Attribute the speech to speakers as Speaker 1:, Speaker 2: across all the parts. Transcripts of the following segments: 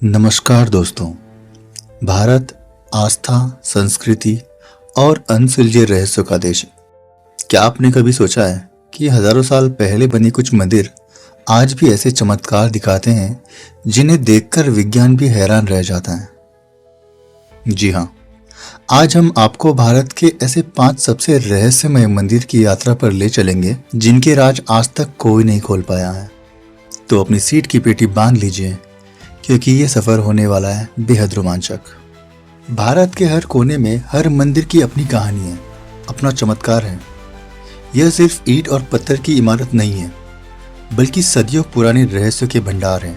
Speaker 1: नमस्कार दोस्तों। भारत आस्था, संस्कृति और अनसुलझे रहस्यों का देश है। क्या आपने कभी सोचा है कि हजारों साल पहले बने कुछ मंदिर आज भी ऐसे चमत्कार दिखाते हैं जिन्हें देखकर विज्ञान भी हैरान रह जाता है। जी हाँ, आज हम आपको भारत के ऐसे 5 सबसे रहस्यमय मंदिर की यात्रा पर ले चलेंगे जिनके राज आज तक कोई नहीं खोल पाया है। तो अपनी सीट की पेटी बांध लीजिए, क्योंकि ये सफर होने वाला है बेहद रोमांचक। भारत के हर कोने में हर मंदिर की अपनी कहानी है, अपना चमत्कार है। यह सिर्फ ईंट और पत्थर की इमारत नहीं है, बल्कि सदियों पुराने रहस्यों के भंडार है।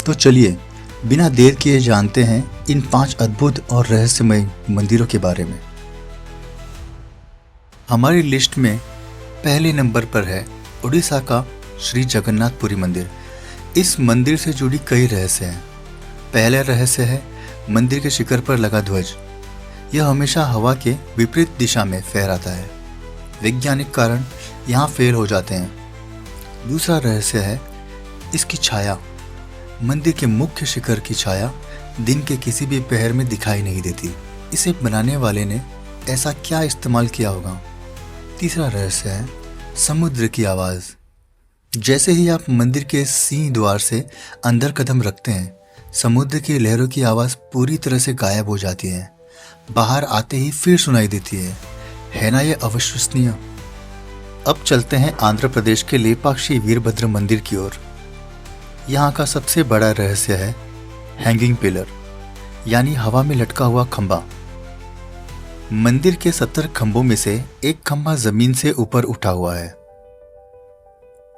Speaker 1: तो चलिए बिना देर किए जानते हैं इन 5 अद्भुत और रहस्यमय मंदिरों के बारे में। हमारी लिस्ट में पहले नंबर पर है उड़ीसा का श्री जगन्नाथपुरी मंदिर। इस मंदिर से जुड़ी कई रहस्य हैं। पहला रहस्य है मंदिर के शिखर पर लगा ध्वज। यह हमेशा हवा के विपरीत दिशा में फहराता है। वैज्ञानिक कारण यहाँ फेल हो जाते हैं। दूसरा रहस्य है इसकी छाया। मंदिर के मुख्य शिखर की छाया दिन के किसी भी पहर में दिखाई नहीं देती। इसे बनाने वाले ने ऐसा क्या इस्तेमाल किया होगा। तीसरा रहस्य है समुद्र की आवाज़। जैसे ही आप मंदिर के सिंह द्वार से अंदर कदम रखते हैं, समुद्र की लहरों की आवाज़ पूरी तरह से गायब हो जाती है। बाहर आते ही फिर सुनाई देती है ना यह अविश्वसनीय। अब चलते हैं आंध्र प्रदेश के लेपाक्षी वीरभद्र मंदिर की ओर। यहाँ का सबसे बड़ा रहस्य है हैंगिंग पिलर, यानी हवा में लटका हुआ खंभा। मंदिर के 70 खंभों में से एक खंभा जमीन से ऊपर उठा हुआ है।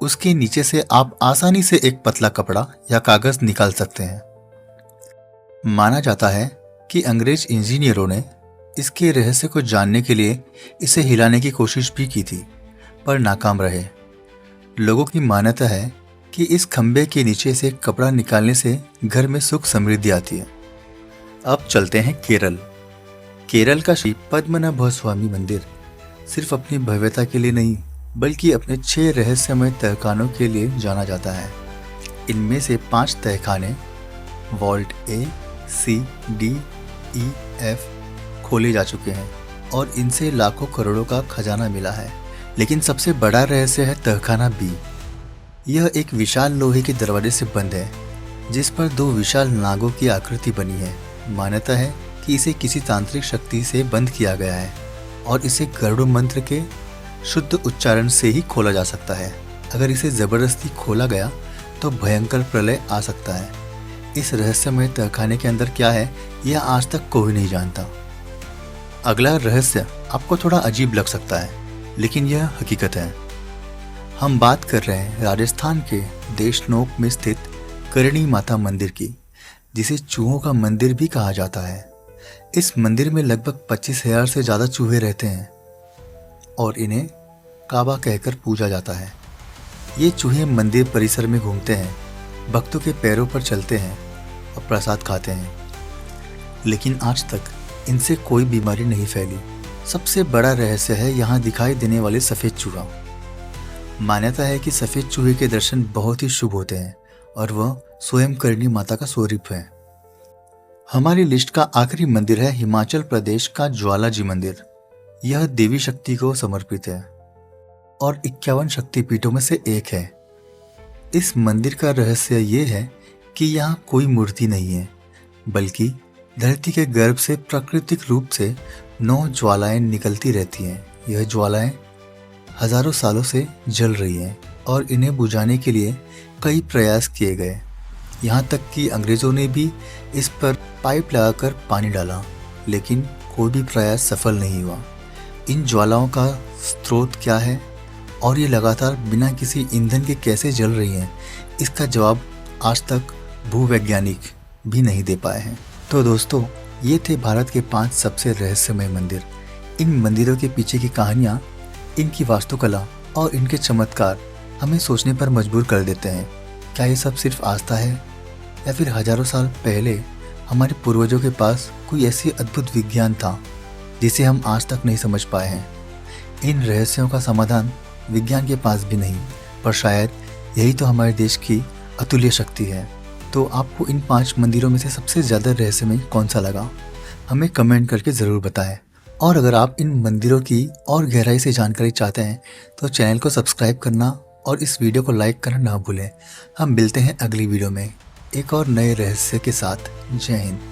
Speaker 1: उसके नीचे से आप आसानी से एक पतला कपड़ा या कागज निकाल सकते हैं। माना जाता है कि अंग्रेज इंजीनियरों ने इसके रहस्य को जानने के लिए इसे हिलाने की कोशिश भी की थी, पर नाकाम रहे। लोगों की मान्यता है कि इस खंभे के नीचे से कपड़ा निकालने से घर में सुख समृद्धि आती है। अब चलते हैं केरल। केरल का श्री पद्मनाभ स्वामी मंदिर सिर्फ अपनी भव्यता के लिए नहीं, बल्कि अपने 6 रहस्यमय तहखानों के लिए जाना जाता है। इनमें से 5 तहखाने वॉल्ट ए, सी, डी, ई, एफ खोले जा चुके हैं और इनसे लाखों करोड़ों का खजाना मिला है। लेकिन सबसे बड़ा रहस्य है तहखाना बी। यह एक विशाल लोहे के दरवाजे से बंद है, जिस पर 2 विशाल नागों की आकृति बनी है। मान्यता है कि इसे किसी तांत्रिक शक्ति से बंद किया गया है और इसे गरुड़ मंत्र के शुद्ध उच्चारण से ही खोला जा सकता है। अगर इसे जबरदस्ती खोला गया तो भयंकर प्रलय आ सकता है। इस रहस्यमय तहखाने के अंदर क्या है, यह आज तक कोई नहीं जानता। अगला रहस्य आपको थोड़ा अजीब लग सकता है, लेकिन यह हकीकत है। हम बात कर रहे हैं राजस्थान के देशनोक में स्थित करणी माता मंदिर की, जिसे चूहों का मंदिर भी कहा जाता है। इस मंदिर में लगभग 25,000 से ज़्यादा चूहे रहते हैं और इन्हें काबा कहकर पूजा जाता है। ये चूहे मंदिर परिसर में घूमते हैं, भक्तों के पैरों पर चलते हैं और प्रसाद खाते हैं, लेकिन आज तक इनसे कोई बीमारी नहीं फैली। सबसे बड़ा रहस्य है यहाँ दिखाई देने वाले सफ़ेद चूहा। मान्यता है कि सफ़ेद चूहे के दर्शन बहुत ही शुभ होते हैं और वह स्वयं करणी माता का स्वरूप है। हमारी लिस्ट का आखिरी मंदिर है हिमाचल प्रदेश का ज्वालाजी मंदिर। यह देवी शक्ति को समर्पित है और 51 शक्तिपीठों में से एक है। इस मंदिर का रहस्य ये है कि यहाँ कोई मूर्ति नहीं है, बल्कि धरती के गर्भ से प्राकृतिक रूप से 9 ज्वालाएं निकलती रहती हैं। यह ज्वालाएं हजारों सालों से जल रही हैं और इन्हें बुझाने के लिए कई प्रयास किए गए। यहाँ तक कि अंग्रेजों ने भी इस पर पाइप लगाकर पानी डाला, लेकिन कोई भी प्रयास सफल नहीं हुआ। इन ज्वालाओं का स्रोत क्या है और ये लगातार बिना किसी ईंधन के कैसे जल रही हैं, इसका जवाब आज तक भूवैज्ञानिक भी नहीं दे पाए हैं। तो दोस्तों, ये थे भारत के 5 सबसे रहस्यमय मंदिर। इन मंदिरों के पीछे की कहानियाँ, इनकी वास्तुकला और इनके चमत्कार हमें सोचने पर मजबूर कर देते हैं। क्या ये सब सिर्फ आस्था है, या फिर हजारों साल पहले हमारे पूर्वजों के पास कोई ऐसी अद्भुत विज्ञान था जिसे हम आज तक नहीं समझ पाए हैं। इन रहस्यों का समाधान विज्ञान के पास भी नहीं, पर शायद यही तो हमारे देश की अतुल्य शक्ति है। तो आपको इन 5 मंदिरों में से सबसे ज़्यादा रहस्यमय कौन सा लगा, हमें कमेंट करके ज़रूर बताएं। और अगर आप इन मंदिरों की और गहराई से जानकारी चाहते हैं तो चैनल को सब्सक्राइब करना और इस वीडियो को लाइक करना ना भूलें। हम मिलते हैं अगली वीडियो में एक और नए रहस्य के साथ। जय हिंद।